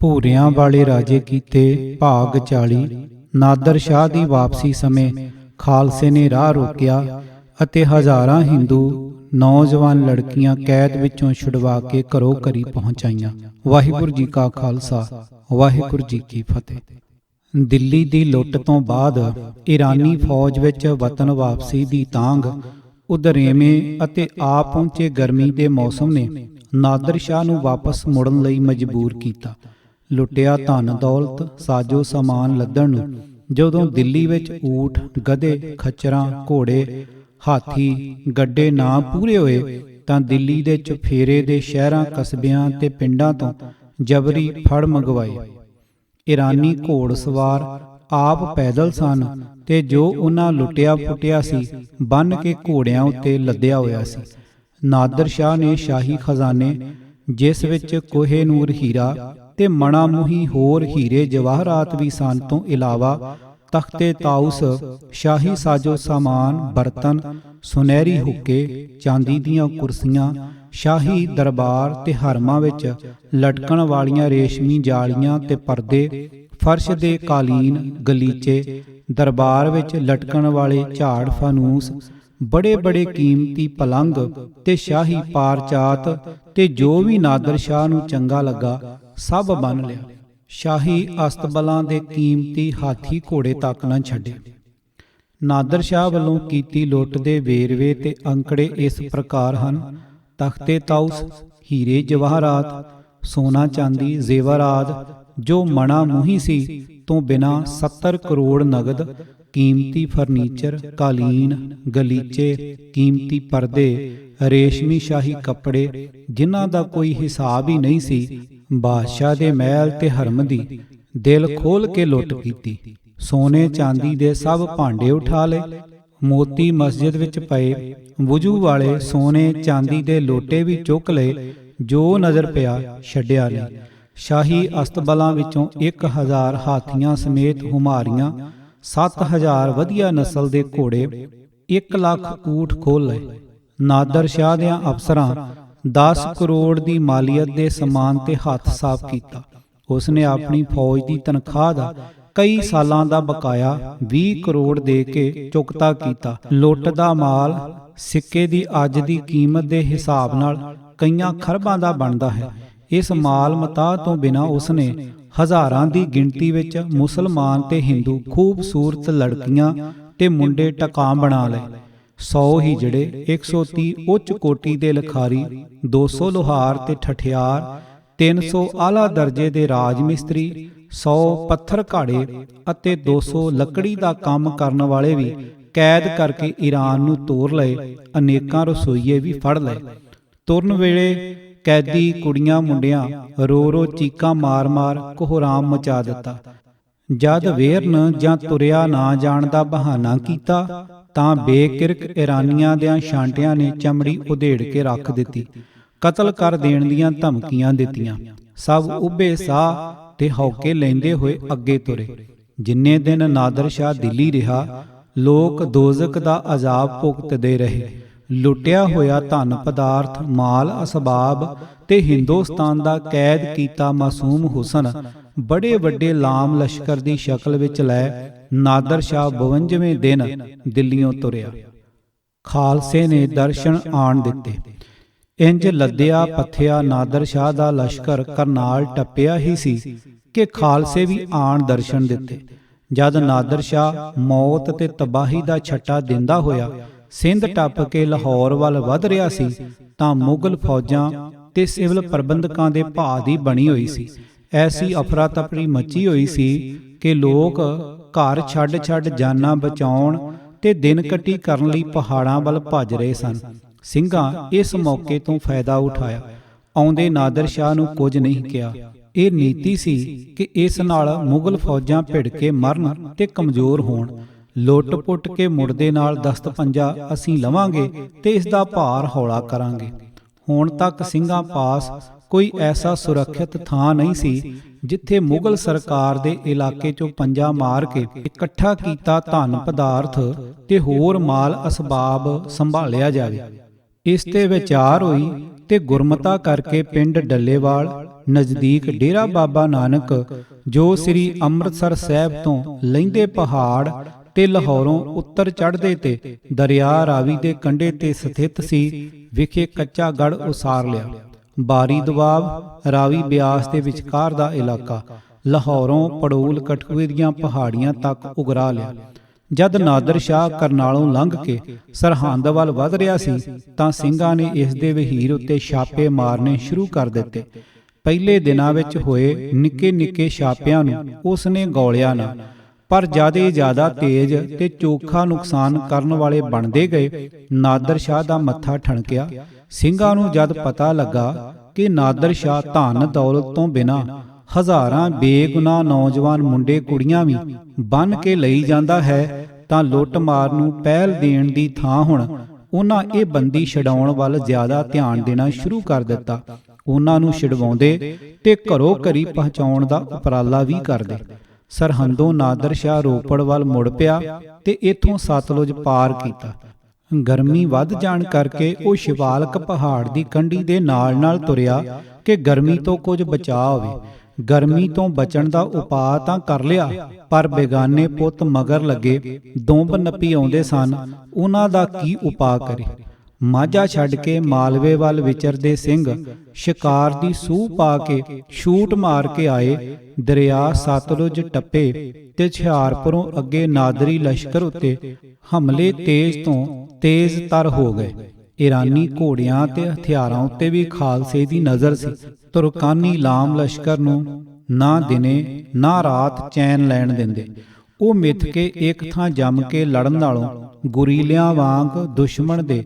ਭੂਰਿਆਂ ਵਾਲੇ ਰਾਜੇ ਕੀਤੇ ਭਾਗ 40। ਨਾਦਰ ਸ਼ਾਹ ਦੀ ਵਾਪਸੀ ਸਮੇਂ ਖਾਲਸੇ ਨੇ ਰਾਹ ਰੋਕਿਆ ਅਤੇ ਹਜ਼ਾਰਾਂ ਹਿੰਦੂ ਨੌਜਵਾਨ ਲੜਕੀਆਂ ਕੈਦ ਵਿੱਚੋਂ ਛੁਡਵਾ ਕੇ ਘਰੋਂ ਘਰੀ ਪਹੁੰਚਾਈਆਂ। ਵਾਹਿਗੁਰੂ ਜੀ ਕਾ ਖਾਲਸਾ, ਵਾਹਿਗੁਰੂ ਜੀ ਕੀ ਫਤਿਹ। ਦਿੱਲੀ ਦੀ ਲੁੱਟ ਤੋਂ ਬਾਅਦ ਈਰਾਨੀ ਫੌਜ ਵਿੱਚ ਵਤਨ ਵਾਪਸੀ ਦੀ ਤਾਂਘ ਉਦਰੇਵੇਂ ਅਤੇ ਆ ਪਹੁੰਚੇ ਗਰਮੀ ਦੇ ਮੌਸਮ ਨੇ ਨਾਦਰ ਸ਼ਾਹ ਨੂੰ ਵਾਪਸ ਮੁੜਨ ਲਈ ਮਜਬੂਰ ਕੀਤਾ। ਲੁੱਟਿਆ ਧਨ ਦੌਲਤ ਸਾਜੋ ਸਮਾਨ ਲੱਦਣ ਨੂੰ ਜਦੋਂ ਦਿੱਲੀ ਵਿੱਚ ਊਠ ਗਧੇ ਖੱਚਰਾਂ ਘੋੜੇ ਹਾਥੀ ਗੱਡੇ ਨਾ ਪੂਰੇ ਹੋਏ ਤਾਂ ਦਿੱਲੀ ਦੇ ਚੁਫੇਰੇ ਦੇ ਸ਼ਹਿਰਾਂ ਕਸਬਿਆਂ ਤੇ ਪਿੰਡਾਂ ਤੋਂ ਜਬਰੀ ਫੜ ਮੰਗਵਾਏ। ਈਰਾਨੀ ਘੋੜਸਵਾਰ ਆਪ ਪੈਦਲ ਸਨ ਤੇ ਜੋ ਉਹਨਾਂ ਲੁੱਟਿਆ ਫੁੱਟਿਆ ਸੀ ਬੰਨ ਕੇ ਘੋੜਿਆਂ ਉੱਤੇ ਲੱਦਿਆ ਹੋਇਆ ਸੀ। ਨਾਦਰ ਸ਼ਾਹ ਨੇ ਸ਼ਾਹੀ ਖਜ਼ਾਨੇ ਜਿਸ ਵਿੱਚ ਕੋਹਿਨੂਰ ਹੀਰਾ ਤੇ ਮਣਾ ਮੁਹੀ ਹੋਰ ਹੀਰੇ ਜਵਾਹਰਾਤ ਵੀ ਸਨ ਤੋਂ ਇਲਾਵਾ ਤਖਤੇ ਤਾਊਸ ਸ਼ਾਹੀ ਸਾਜੋ ਸਾਮਾਨ ਬਰਤਨ ਸੁਨਹਿਰੀ ਹੁੱਕੇ ਚਾਂਦੀ ਦੀਆਂ ਕੁਰਸੀਆਂ ਸ਼ਾਹੀ ਦਰਬਾਰ ਤੇ ਹਰਮਾਂ ਵਿੱਚ ਲਟਕਣ ਵਾਲੀਆਂ ਰੇਸ਼ਮੀ ਜਾਲੀਆਂ ਤੇ ਪਰਦੇ ਫਰਸ਼ ਦੇ ਕਾਲੀਨ ਗਲੀਚੇ ਦਰਬਾਰ ਵਿੱਚ ਲਟਕਣ ਵਾਲੇ ਝਾੜ ਫਾਨੂਸ ਬੜੇ ਬੜੇ ਕੀਮਤੀ ਪਲੰਗ ਤੇ ਸ਼ਾਹੀ ਪਾਰਚਾਤ ਤੇ ਜੋ ਵੀ ਨਾਦਰ ਸ਼ਾਹ ਨੂੰ ਚੰਗਾ ਲੱਗਾ ਸਭ ਬੰਨ ਲਿਆ। ਸ਼ਾਹੀ ਅਸਤਬਲਾਂ ਦੇ ਕੀਮਤੀ ਹਾਥੀ ਘੋੜੇ ਤੱਕ ਨਾ ਛੱਡੇ। ਨਾਦਰ ਸ਼ਾਹ ਵੱਲੋਂ ਕੀਤੀ ਲੁੱਟ ਦੇ ਵੇਰਵੇ ਤੇ ਅੰਕੜੇ ਇਸ ਪ੍ਰਕਾਰ ਹਨ। ਤਖਤੇ ਤਾਊਸ ਹੀਰੇ ਜਵਾਹਰਾਤ ਸੋਨਾ ਚਾਂਦੀ ਜ਼ੇਵਰਾਤ ਜੋ ਮਣਾ ਮੁਹੀ ਸੀ ਤੋਂ ਬਿਨਾਂ 70 ਕਰੋੜ ਨਗਦ ਕੀਮਤੀ ਫਰਨੀਚਰ ਕਾਲੀਨ ਗਲੀਚੇ ਕੀਮਤੀ ਪਰਦੇ ਰੇਸ਼ਮੀ ਸ਼ਾਹੀ ਕੱਪੜੇ ਜਿਨ੍ਹਾਂ ਦਾ ਕੋਈ ਹਿਸਾਬ ਹੀ ਨਹੀਂ ਸੀ। ਬਾਦਸ਼ਾਹ ਦੇ ਮਹਿਲ ਤੇ ਹਰਮ ਦੀ ਦਿਲ ਖੋਲ ਕੇ ਲੁੱਟ ਕੀਤੀ। ਸੋਨੇ ਚਾਂਦੀ ਦੇ ਸਭ ਭਾਂਡੇ ਉਠਾ ਲਏ। ਮੋਤੀ ਮਸਜਿਦ ਵਿੱਚ ਪਏ ਵੁਜੂ ਵਾਲੇ ਸੋਨੇ ਚਾਂਦੀ ਦੇ ਲੋਟੇ ਵੀ ਚੁੱਕ ਲਏ। ਜੋ ਨਜ਼ਰ ਪਿਆ ਛੱਡਿਆ ਨਹੀਂ। ਸ਼ਾਹੀ ਅਸਤਬਲਾਂ ਵਿੱਚੋਂ 1000 ਹਾਥੀਆਂ ਸਮੇਤ ਹੁਮਾਰੀਆਂ 7000 ਵਧੀਆ ਨਸਲ ਦੇ ਘੋੜੇ 1 ਲੱਖ ਊਠ ਖੋਲ ਲਏ। ਨਾਦਰ ਸ਼ਾਹ ਦਿਆਂ ਅਫਸਰਾਂ 10 ਕਰੋੜ ਦੀ ਮਾਲੀਅਤ ਦੇ ਸਮਾਨ ਤੇ ਹੱਥ ਸਾਫ਼ ਕੀਤਾ। ਉਸਨੇ ਆਪਣੀ ਫੌਜ ਦੀ ਤਨਖਾਹ ਦਾ ਕਈ ਸਾਲਾਂ ਦਾ ਬਕਾਇਆ 20 ਕਰੋੜ ਦੇ ਕੇ ਚੁਕਤਾ ਕੀਤਾ। ਲੁੱਟ ਦਾ ਮਾਲ ਸਿੱਕੇ ਦੀ ਅੱਜ ਦੀ ਕੀਮਤ ਦੇ ਹਿਸਾਬ ਨਾਲ ਕਈਆਂ ਖਰਬਾਂ ਦਾ ਬਣਦਾ ਹੈ। ਇਸ ਮਾਲ ਮਤਾਹ ਤੋਂ ਬਿਨਾਂ ਉਸਨੇ ਹਜ਼ਾਰਾਂ ਦੀ ਗਿਣਤੀ ਵਿੱਚ ਮੁਸਲਮਾਨ ਤੇ ਹਿੰਦੂ ਖੂਬਸੂਰਤ ਲੜਕੀਆਂ ਤੇ ਮੁੰਡੇ ਟਕਾਂ ਬਣਾ ਲਏ। 100 ਹਿਜੜੇ 130 ਉੱਚ ਕੋਟੀ ਦੇ ਲਖਾਰੀ 200 ਲੋਹਾਰ ਤੇ ਠਠਿਆਰ 300 ਆਲਾ ਦਰਜੇ ਦੇ ਰਾਜ ਮਿਸਤਰੀ 100 ਪੱਥਰ ਘਾੜੇ ਅਤੇ 200 ਲੱਕੜੀ ਦਾ ਕੰਮ ਕਰਨ ਵਾਲੇ ਵੀ ਕੈਦ ਕਰਕੇ ਈਰਾਨ ਨੂੰ ਤੋਰ ਲਏ। ਅਨੇਕਾਂ ਰਸੋਈਏ ਵੀ ਫੜ ਲਏ। ਤੁਰਨ ਵੇਲੇ ਕੈਦੀ ਕੁੜੀਆਂ ਮੁੰਡਿਆਂ ਰੋ ਰੋ ਚੀਕਾਂ ਮਾਰ ਮਾਰ ਕੋਹਰਾਮ ਮਚਾ ਦਿੱਤਾ। ਜਦ ਵੇਰਨ ਜਾਂ ਤੁਰਿਆ ਨਾ ਜਾਣ ਦਾ ਬਹਾਨਾ ਕੀਤਾ ਤਾਂ ਬੇਕਿਰਕ ਈਰਾਨੀਆਂ ਦਿਆਂ ਛਾਂਟਿਆਂ ਨੇ ਚਮੜੀ ਉਧੇੜ ਕੇ ਰੱਖ ਦਿੱਤੀ। ਕਤਲ ਕਰ ਦੇਣ ਦੀਆਂ ਧਮਕੀਆਂ ਦਿੱਤੀਆਂ। ਸਭ ਉੱਭੇ ਸਾਹ ਤੇ ਹੌਕੇ ਲੈਂਦੇ ਹੋਏ ਅੱਗੇ ਤੁਰੇ। ਜਿੰਨੇ ਦਿਨ ਨਾਦਰ ਸ਼ਾਹ ਦਿੱਲੀ ਰਿਹਾ ਲੋਕ ਦੋਜ਼ਖ ਦਾ ਅਜ਼ਾਬ ਭੁਗਤਦੇ ਰਹੇ। ਲੁੱਟਿਆ ਹੋਇਆ ਧਨ ਪਦਾਰਥ ਮਾਲ ਅਸਬਾਬ ਤੇ ਹਿੰਦੁਸਤਾਨ ਦਾ ਕੈਦ ਕੀਤਾ ਮਾਸੂਮ ਹੁਸਨ ਬੜੇ ਵੱਡੇ ਲਾਮ ਲਸ਼ਕਰ ਦੀ ਸ਼ਕਲ ਵਿੱਚ ਲੈ ਨਾਦਰ ਸ਼ਾਹ 52ਵੇਂ ਦਿਨ ਦਿੱਲੀੋਂ ਤੁਰਿਆ। ਖਾਲਸੇ ਨੇ ਦਰਸ਼ਨ ਆਣ ਦਿੱਤੇ। ਇੰਜ ਲੱਦਿਆ ਪੱਥਿਆ ਨਾਦਰ ਸ਼ਾਹ ਦਾ ਲਸ਼ਕਰ ਕਰਨਾਲ ਟੱਪਿਆ ਹੀ ਸੀ ਕਿ ਖਾਲਸੇ ਵੀ ਆਣ ਦਰਸ਼ਨ ਦਿੱਤੇ। ਜਦ ਨਾਦਰ ਸ਼ਾਹ ਮੌਤ ਤੇ ਤਬਾਹੀ ਦਾ ਛੱਟਾ ਦਿੰਦਾ ਹੋਇਆ ਸਿੰਧ ਟੱਪ ਕੇ ਲਾਹੌਰ ਵੱਲ ਵਧ ਰਿਹਾ ਸੀ ਤਾਂ ਮੁਗਲ ਫੌਜਾਂ ਤੇ ਸਿਵਲ ਪ੍ਰਬੰਧਕਾਂ ਦੇ ਭਾਅ ਦੀ ਬਣੀ ਹੋਈ ਸੀ। ਐਸੀ ਅਫਰਾ ਤਫਰੀ ਮਚੀ ਹੋਈ ਸੀ ਕਿ ਲੋਕ ਘਰ ਛੱਡ ਜਾਨਾਂ ਬਚਾਉਣ ਤੇ ਦਿਨ ਕੱਟੀ ਕਰਨ ਲਈ ਪਹਾੜਾਂ ਵੱਲ ਭੱਜ ਰਹੇ ਸਨ। ਸਿੰਘਾਂ ਇਸ ਮੌਕੇ ਤੋਂ ਫਾਇਦਾ ਉਠਾਇਆ। ਆਉਂਦੇ ਨਾਦਰ ਸ਼ਾਹ ਨੂੰ ਕੁਝ ਨਹੀਂ ਕਿਹਾ। ਇਹ ਨੀਤੀ ਸੀ ਕਿ ਇਸ ਨਾਲ ਮੁਗਲ ਫੌਜਾਂ ਭਿੜ ਕੇ ਮਰਨ ਤੇ ਕਮਜ਼ੋਰ ਹੋਣ। ਲੁੱਟ ਪੁੱਟ ਕੇ ਮੁਰਦੇ ਨਾਲ ਦਸਤ ਪੰਜਾ ਅਸੀਂ ਲਵਾਂਗੇ ਤੇ ਇਸ ਦਾ ਭਾਰ ਹੌਲਾ ਕਰਾਂਗੇ। ਹੁਣ ਤੱਕ ਸਿੰਘਾਂ ਪਾਸ ਕੋਈ ਐਸਾ ਸੁਰੱਖਿਅਤ ਥਾਂ ਨਹੀਂ ਸੀ ਜਿੱਥੇ ਮੁਗਲ ਸਰਕਾਰ ਦੇ ਇਲਾਕੇ ਚੋਂ ਪੰਜਾ ਮਾਰ ਕੇ ਇਕੱਠਾ ਕੀਤਾ ਧਨ ਪਦਾਰਥ ਤੇ ਹੋਰ ਮਾਲ ਅਸਬਾਬ ਸੰਭਾਲਿਆ ਜਾਵੇ। ਇਸ ਤੇ ਵਿਚਾਰ ਹੋਈ ਤੇ ਗੁਰਮਤਾ ਕਰਕੇ ਪਿੰਡ ਡੱਲੇਵਾਲ ਨਜ਼ਦੀਕ ਡੇਰਾ ਬਾਬਾ ਨਾਨਕ ਜੋ ਸ੍ਰੀ ਅੰਮ੍ਰਿਤਸਰ ਸਾਹਿਬ ਤੋਂ ਲਹਿੰਦੇ ਪਹਾੜ ਤੇ ਲਾਹੌਰੋਂ ਉੱਤਰ ਚੜ੍ਹਦੇ ਤੇ ਦਰਿਆ ਰਾਵੀ ਦੇ ਕੰਢੇ ਤੇ ਸਥਿਤ ਸੀ ਵਿਖੇ ਕੱਚਾ ਗੜ੍ਹ ਉਸਾਰ ਲਿਆ। ਬਾਰੀ ਦੁਆਬ ਰਾਵੀ ਬਿਆਸ ਦੇ ਵਿਚਕਾਰ ਦਾ ਇਲਾਕਾ ਲਾਹੌਰੋਂ ਪੜੋਲ ਕਠੂਏ ਦੀਆਂ ਪਹਾੜੀਆਂ ਤੱਕ ਉਗਰਾ ਲਿਆ। ਜਦ ਨਾਦਰ ਸ਼ਾਹ ਕਰਨਾਲੋਂ ਲੰਘ ਕੇ ਸਰਹੰਦ ਵੱਲ ਵਧ ਰਿਹਾ ਸੀ ਤਾਂ ਸਿੰਘਾਂ ਨੇ ਇਸ ਦੇ ਵਹੀਰ ਉੱਤੇ ਛਾਪੇ ਮਾਰਨੇ ਸ਼ੁਰੂ ਕਰ ਦਿੱਤੇ। ਪਹਿਲੇ ਦਿਨਾਂ ਵਿੱਚ ਹੋਏ ਨਿੱਕੇ ਨਿੱਕੇ ਛਾਪਿਆਂ ਨੂੰ ਉਸ ਨੇ ਗੌਲਿਆ ਨਾ, ਪਰ ਜ਼ਿਆਦਾ ਤੇਜ਼ ਤੇ ਚੋਖਾ ਨੁਕਸਾਨ ਕਰਨ ਵਾਲੇ ਬਣਦੇ ਗਏ। ਨਾਦਰ ਸ਼ਾਹ ਦਾ ਮੱਥਾ ਠਣਕਿਆ। ਸਿੰਘਾਂ ਨੂੰ ਜਦ ਪਤਾ ਲੱਗਾ ਕਿ ਨਾਦਰ ਸ਼ਾਹ ਧਨ ਦੌਲਤ ਤੋਂ ਬਿਨਾਂ ਹਜ਼ਾਰਾਂ ਬੇਗੁਨਾਹ ਨੌਜਵਾਨ ਮੁੰਡੇ ਕੁੜੀਆਂ ਵੀ ਬੰਨ ਕੇ ਲਈ ਜਾਂਦਾ ਹੈ ਤਾਂ ਲੁੱਟ ਮਾਰ ਨੂੰ ਪਹਿਲ ਦੇਣ ਦੀ ਥਾਂ ਹੁਣ ਉਹਨਾਂ ਇਹ ਬੰਦੀ ਛਡਾਉਣ ਵੱਲ ਜ਼ਿਆਦਾ ਧਿਆਨ ਦੇਣਾ ਸ਼ੁਰੂ ਕਰ ਦਿੱਤਾ। ਉਹਨਾਂ ਨੂੰ ਛਡਵਾਉਂਦੇ ਤੇ ਘਰੋਂ ਘਰੀ ਪਹੁੰਚਾਉਣ ਦਾ ਉਪਰਾਲਾ ਵੀ ਕਰਦੇ। ਸਰਹੰਦੋਂ ਨਾਦਰ ਸ਼ਾਹ ਰੋਪੜ ਵੱਲ ਮੁੜ ਪਿਆ ਤੇ ਇੱਥੋਂ ਸਤਲੁਜ ਪਾਰ ਕੀਤਾ। ਗਰਮੀ ਵੱਧ ਜਾਣ ਕਰਕੇ ਉਹ ਸ਼ਿਵਾਲਕ ਪਹਾੜ ਦੀ ਕੰਢੀ ਦੇ ਨਾਲ ਤੁਰਿਆ ਕਿ ਗਰਮੀ ਤੋਂ ਕੁਝ ਬਚਾਅ ਹੋਵੇ। ਗਰਮੀ ਤੋਂ ਬਚਣ ਦਾ ਉਪਾਅ ਤਾਂ ਕਰ ਲਿਆ, ਪਰ ਬੇਗਾਨੇ ਪੁੱਤ ਮਗਰ ਲੱਗੇ ਦੁੰਬ ਨੱਪੀ ਆਉਂਦੇ ਸਨ। ਉਹਨਾਂ ਦਾ ਕੀ ਉਪਾਅ ਕਰੇ? ਮਾਝਾ ਛੱਡ ਕੇ ਮਾਲਵੇ ਵੱਲ ਵਿਚਰਦੇ ਸਿੰਘ ਸ਼ਿਕਾਰ ਦੀ ਸੂਹ ਪਾ ਕੇ ਛੂਟ ਮਾਰ ਕੇ ਆਏ। ਦਰਿਆ ਸਤਲੁਜ ਟੱਪੇ ਤੇ ਹੁਸ਼ਿਆਰਪੁਰੋਂ ਅੱਗੇ ਨਾਦਰੀ ਲਸ਼ਕਰ ਉੱਤੇ ਹਮਲੇ ਤੇਜ਼ ਤੋਂ ਤੇਜ਼ ਤਰ ਹੋ ਗਏ। ਈਰਾਨੀ ਘੋੜਿਆਂ ਤੇ ਹਥਿਆਰਾਂ ਉੱਤੇ ਵੀ ਖਾਲਸੇ ਦੀ ਨਜ਼ਰ ਸੀ। ਤੁਰਕਾਨੀ ਲਾਮ ਲਸ਼ਕਰ ਨੂੰ ਨਾ ਦਿਨੇ ਨਾ ਰਾਤ ਚੈਨ ਲੈਣ ਦਿੰਦੇ। ਉਹ ਮਿੱਥ ਕੇ ਇੱਕ ਥਾਂ ਜੰਮ ਕੇ ਲੜਨ ਨਾਲੋਂ ਗੁਰੀਲਿਆਂ ਵਾਂਗ ਦੁਸ਼ਮਣ ਦੇ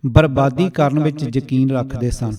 ਬਰਬਾਦੀ ਕਰਨ ਵਿੱਚ ਯਕੀਨ ਰੱਖਦੇ ਸਨ।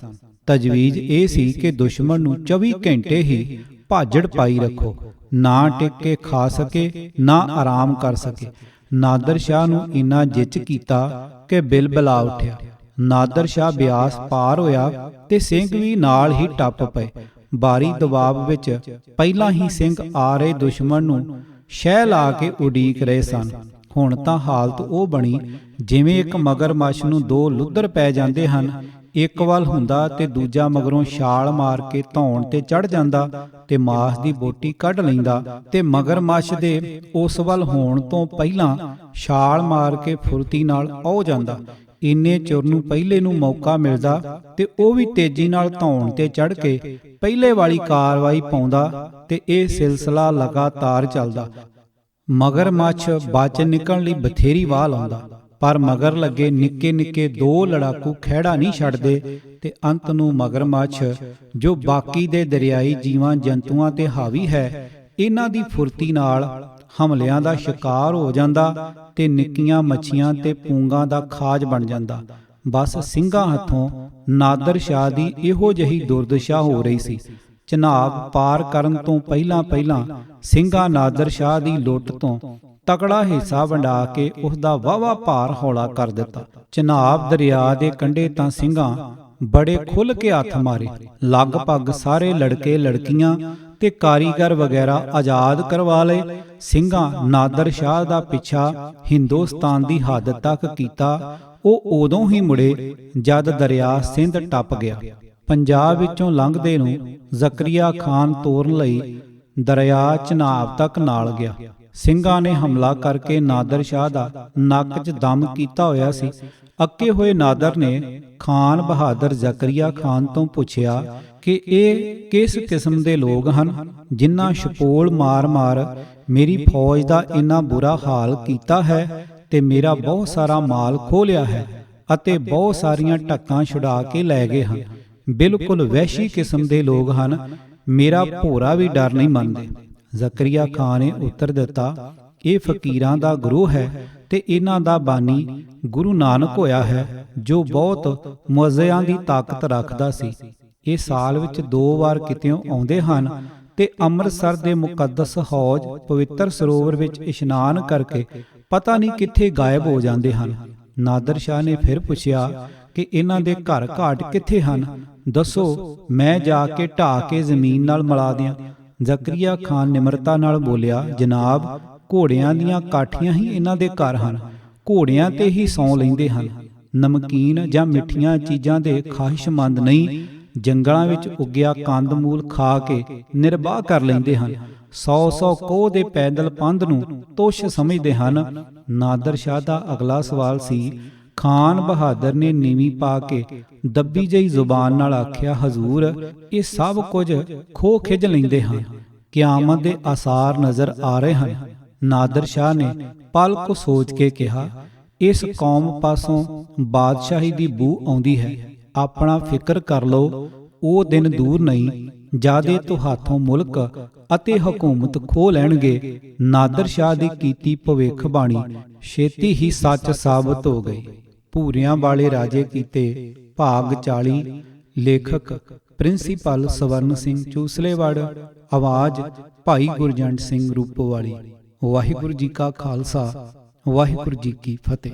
ਤਜਵੀਜ਼ ਇਹ ਸੀ ਕਿ ਦੁਸ਼ਮਣ ਨੂੰ 24 ਘੰਟੇ ਹੀ ਭਾਜੜ ਪਾਈ ਰੱਖੋ, ਨਾ ਟਿਕ ਕੇ ਖਾ ਸਕੇ ਨਾ ਆਰਾਮ ਕਰ ਸਕੇ। ਨਾਦਰ ਸ਼ਾਹ ਨੂੰ ਇੰਨਾ ਜਿੱਚ ਕੀਤਾ ਕਿ ਬਿਲਬਲਾ ਉੱਠਿਆ। ਨਾਦਰ ਸ਼ਾਹ ਬਿਆਸ ਪਾਰ ਹੋਇਆ ਤੇ ਸਿੰਘ ਵੀ ਨਾਲ ਹੀ ਟੱਪ ਪਏ। ਬਾਰੀ ਦਬਾਬ ਵਿੱਚ ਪਹਿਲਾਂ ਹੀ ਸਿੰਘ ਆ ਰਹੇ ਦੁਸ਼ਮਣ ਨੂੰ ਸ਼ਹਿ ਲਾ ਕੇ ਉਡੀਕ ਰਹੇ ਸਨ। ਹੁਣ ਤਾਂ ਹਾਲਤ ਉਹ ਬਣੀ ਜਿਵੇਂ ਇੱਕ ਮਗਰਮੱਛ ਨੂੰ ਦੋ ਲੁੱਦਰ ਪੈ ਜਾਂਦੇ ਹਨ। ਇੱਕ ਵੱਲ ਹੁੰਦਾ ਤੇ ਦੂਜਾ ਮਗਰੋਂ ਛਾਲ ਮਾਰ ਕੇ ਧੌਣ ਤੇ ਚੜ ਜਾਂਦਾ ਤੇ ਮਾਸ ਦੀ ਬੋਟੀ ਕੱਢ ਲੈਂਦਾ, ਤੇ ਮਗਰਮੱਛ ਦੇ ਉਸ ਵੱਲ ਹੋਣ ਤੋਂ ਪਹਿਲਾਂ ਛਾਲ ਮਾਰ ਕੇ ਫੁਰਤੀ ਨਾਲ ਔ ਜਾਂਦਾ। ਇੰਨੇ ਚੁਰ ਨੂੰ ਪਹਿਲੇ ਨੂੰ ਮੌਕਾ ਮਿਲਦਾ ਤੇ ਉਹ ਵੀ ਤੇਜ਼ੀ ਨਾਲ ਧੌਣ ਤੇ ਚੜ ਕੇ ਪਹਿਲੇ ਵਾਲੀ ਕਾਰਵਾਈ ਪਾਉਂਦਾ ਤੇ ਇਹ ਸਿਲਸਿਲਾ ਲਗਾਤਾਰ ਚੱਲਦਾ। ਮਗਰਮੱਛ ਬਚ ਨਿਕਲਣ ਲਈ ਬਥੇਰੀ ਵਾਹ ਲਾਉਂਦਾ, ਪਰ ਮਗਰ ਲੱਗੇ ਨਿੱਕੇ ਨਿੱਕੇ ਦੋ ਲੜਾਕੂ ਖਹਿੜਾ ਨਹੀਂ ਛੱਡਦੇ ਤੇ ਅੰਤ ਨੂੰ ਮਗਰਮੱਛ ਜੋ ਬਾਕੀ ਦੇ ਦਰਿਆਈ ਜੀਵਾਂ ਜੰਤੂਆਂ ਤੇ ਹਾਵੀ ਹੈ, ਇਹਨਾਂ ਦੀ ਫੁਰਤੀ ਨਾਲ ਹਮਲਿਆਂ ਦਾ ਸ਼ਿਕਾਰ ਹੋ ਜਾਂਦਾ ਤੇ ਨਿੱਕੀਆਂ ਮੱਛੀਆਂ ਤੇ ਪੂੰਗਾਂ ਦਾ ਖਾਜ ਬਣ ਜਾਂਦਾ। ਬਸ ਸਿੰਘਾਂ ਹੱਥੋਂ ਨਾਦਰ ਸ਼ਾਹ ਦੀ ਇਹੋ ਜਿਹੀ ਦੁਰਦਸ਼ਾ ਹੋ ਰਹੀ ਸੀ। ਚਨਾਬ ਪਾਰ ਕਰਨ ਤੋਂ ਪਹਿਲਾਂ ਸਿੰਘਾਂ ਨਾਦਰ ਸ਼ਾਹ ਦੀ ਲੁੱਟ ਤੋਂ ਤਕੜਾ ਹਿੱਸਾ ਵੰਡਾ ਕੇ ਉਸ ਦਾ ਵਾਹਵਾ ਭਾਰ ਹੌਲਾ ਕਰ ਦਿੱਤਾ। ਚਨਾਬ ਦਰਿਆ ਦੇ ਕੰਢੇ ਤਾਂ ਸਿੰਘਾਂ ਬੜੇ ਖੁੱਲ੍ਹ ਕੇ ਹੱਥ ਮਾਰੇ। ਲਗਭਗ ਸਾਰੇ ਲੜਕੇ ਲੜਕੀਆਂ ਤੇ ਕਾਰੀਗਰ ਵਗੈਰਾ ਆਜ਼ਾਦ ਕਰਵਾ ਲਏ। ਸਿੰਘਾਂ ਨਾਦਰ ਸ਼ਾਹ ਦਾ ਪਿੱਛਾ ਹਿੰਦੁਸਤਾਨ ਦੀ ਹੱਦ ਤੱਕ ਕੀਤਾ। ਉਹ ਉਦੋਂ ਹੀ ਮੁੜੇ ਜਦ ਦਰਿਆ ਸਿੰਧ ਟੱਪ ਗਿਆ। ਪੰਜਾਬ ਵਿੱਚੋਂ ਲੰਘਦੇ ਨੂੰ ਜ਼ਕਰੀਆ ਖਾਨ ਤੋਰਨ ਲਈ ਦਰਿਆ ਚਨਾਬ ਤੱਕ ਨਾਲ ਗਿਆ। ਸਿੰਘਾਂ ਨੇ ਹਮਲਾ ਕਰਕੇ ਨਾਦਰ ਸ਼ਾਹ ਦਾ ਨੱਕ 'ਚ ਦਮ ਕੀਤਾ ਹੋਇਆ ਸੀ। ਅੱਕੇ ਹੋਏ ਨਾਦਰ ਨੇ ਖਾਨ ਬਹਾਦਰ ਜ਼ਕਰੀਆ ਖਾਨ ਤੋਂ ਪੁੱਛਿਆ ਕਿ ਇਹ ਕਿਸ ਕਿਸਮ ਦੇ ਲੋਕ ਹਨ ਜਿਨ੍ਹਾਂ ਛਪੋਲ ਮਾਰ ਮੇਰੀ ਫੌਜ ਦਾ ਇੰਨਾ ਬੁਰਾ ਹਾਲ ਕੀਤਾ ਹੈ ਤੇ ਮੇਰਾ ਬਹੁਤ ਸਾਰਾ ਮਾਲ ਖੋਹ ਲਿਆ ਹੈ ਅਤੇ ਬਹੁਤ ਸਾਰੀਆਂ ਢੱਕਾਂ ਛੁਡਾ ਕੇ ਲੈ ਗਏ ਹਨ। ਬਿਲਕੁਲ ਵਹਿਸ਼ੀ ਕਿਸਮ ਦੇ ਲੋਕ ਹਨ, ਮੇਰਾ ਭੋਰਾ ਵੀ ਡਰ ਨਹੀਂ ਮੰਨਦੇ। ਜ਼ਕਰੀਆ ਖਾਨ ਨੇ ਉੱਤਰ ਦਿੱਤਾ, ਇਹ ਫਕੀਰਾਂ ਦਾ ਗਰੋਹ ਹੈ ਤੇ ਇਹਨਾਂ ਦਾ ਬਾਨੀ ਗੁਰੂ ਨਾਨਕ ਹੋਇਆ ਹੈ ਜੋ ਬਹੁਤ ਮੁਅੱਜ਼ਿਆਂ ਦੀ ਤਾਕਤ ਰੱਖਦਾ ਸੀ। ਇਹ ਸਾਲ ਵਿੱਚ 2 ਵਾਰ ਕਿਤਿਓਂ ਆਉਂਦੇ ਹਨ ਤੇ ਅੰਮ੍ਰਿਤਸਰ ਦੇ ਮੁਕੱਦਸ ਹੌਜ ਪਵਿੱਤਰ ਸਰੋਵਰ ਵਿੱਚ ਇਸ਼ਨਾਨ ਕਰਕੇ ਪਤਾ ਨਹੀਂ ਕਿੱਥੇ ਗਾਇਬ ਹੋ ਜਾਂਦੇ ਹਨ। ਨਾਦਰ ਸ਼ਾਹ ਨੇ ਫਿਰ ਪੁੱਛਿਆ ਕਿ ਇਹਨਾਂ ਦੇ ਘਰ ਘਾਟ ਕਿੱਥੇ ਹਨ, ਦੱਸੋ ਮੈਂ ਜਾ ਕੇ ਢਾਹ ਕੇ ਜ਼ਮੀਨ ਨਾਲ ਮਿਲਾ ਦਿਆਂ। ਜ਼ਕਰੀਆ ਖਾਨ ਨਿਮਰਤਾ ਨਾਲ ਬੋਲਿਆ, ਜਨਾਬ ਘੋੜਿਆਂ ਦੀਆਂ ਕਾਠੀਆਂ ਹੀ ਇਹਨਾਂ ਦੇ ਘਰ ਹਨ, ਘੋੜਿਆਂ ਤੇ ਹੀ ਸੌਂ ਲੈਂਦੇ ਹਨ। ਨਮਕੀਨ ਜਾਂ ਮਿੱਠੀਆਂ ਚੀਜ਼ਾਂ ਦੇ ਖਾਹਿਸ਼ਮੰਦ ਨਹੀਂ, ਜੰਗਲਾਂ ਵਿੱਚ ਉੱਗਿਆ ਕੰਦ ਮੂਲ ਖਾ ਕੇ ਨਿਰਵਾਹ ਕਰ ਲੈਂਦੇ ਹਨ। 100 ਕੋਹ ਦੇ ਪੈਦਲ ਪੰਧ ਨੂੰ ਤੁੱਛ ਸਮਝਦੇ ਹਨ। ਨਾਦਰ ਸ਼ਾਹ ਦਾ ਅਗਲਾ ਸਵਾਲ ਸੀ। ਖਾਨ ਬਹਾਦਰ ਨੇ ਨੀਵੀਂ ਪਾ ਕੇ ਦੱਬੀ ਜਿਹੀ ਜ਼ੁਬਾਨ ਨਾਲ ਆਖਿਆ, ਹਜ਼ੂਰ, ਇਹ ਸਭ ਕੁਝ ਖੋਹ ਖਿੱਚ ਲੈਂਦੇ ਹਨ, ਕਿਆਮਤ ਦੇ ਆਸਾਰ ਨਜ਼ਰ ਆ ਰਹੇ ਹਨ। ਨਾਦਰ ਸ਼ਾਹ ਨੇ ਪਲ ਕੁ ਸੋਚ ਕੇ ਕਿਹਾ, ਇਸ ਕੌਮ ਪਾਸੋਂ ਬਾਦਸ਼ਾਹੀ ਦੀ ਬੂ ਆਉਂਦੀ ਹੈ। ਆਪਣਾ ਫਿਕਰ ਕਰ ਲਓ, ਉਹ ਦਿਨ ਦੂਰ ਨਹੀਂ ਜਾਦੇ ਤੁਹਾਥੋਂ ਮੁਲਕ ਅਤੇ ਹਕੂਮਤ ਖੋਹ ਲੈਣਗੇ। ਨਾਦਰ ਸ਼ਾਹ ਦੀ ਕੀਤੀ ਭਵਿੱਖਬਾਣੀ ਛੇਤੀ ਹੀ ਸੱਚ ਸਾਬਤ ਹੋ ਗਈ। ਭੂਰਿਆਂ ਵਾਲੇ ਰਾਜੇ ਕੀਤੇ ਭਾਗ 40। ਲੇਖਕ ਪ੍ਰਿੰਸੀਪਲ ਸਵਰਨ ਸਿੰਘ ਚੂਸਲੇਵੜ। ਆਵਾਜ਼ ਭਾਈ ਗੁਰਜੰਟ ਸਿੰਘ ਰੂਪੋਵਾਲੀ। ਵਾਹਿਗੁਰੂ ਜੀ ਕਾ ਖਾਲਸਾ, ਵਾਹਿਗੁਰੂ ਜੀ ਕੀ ਫਤਿਹ।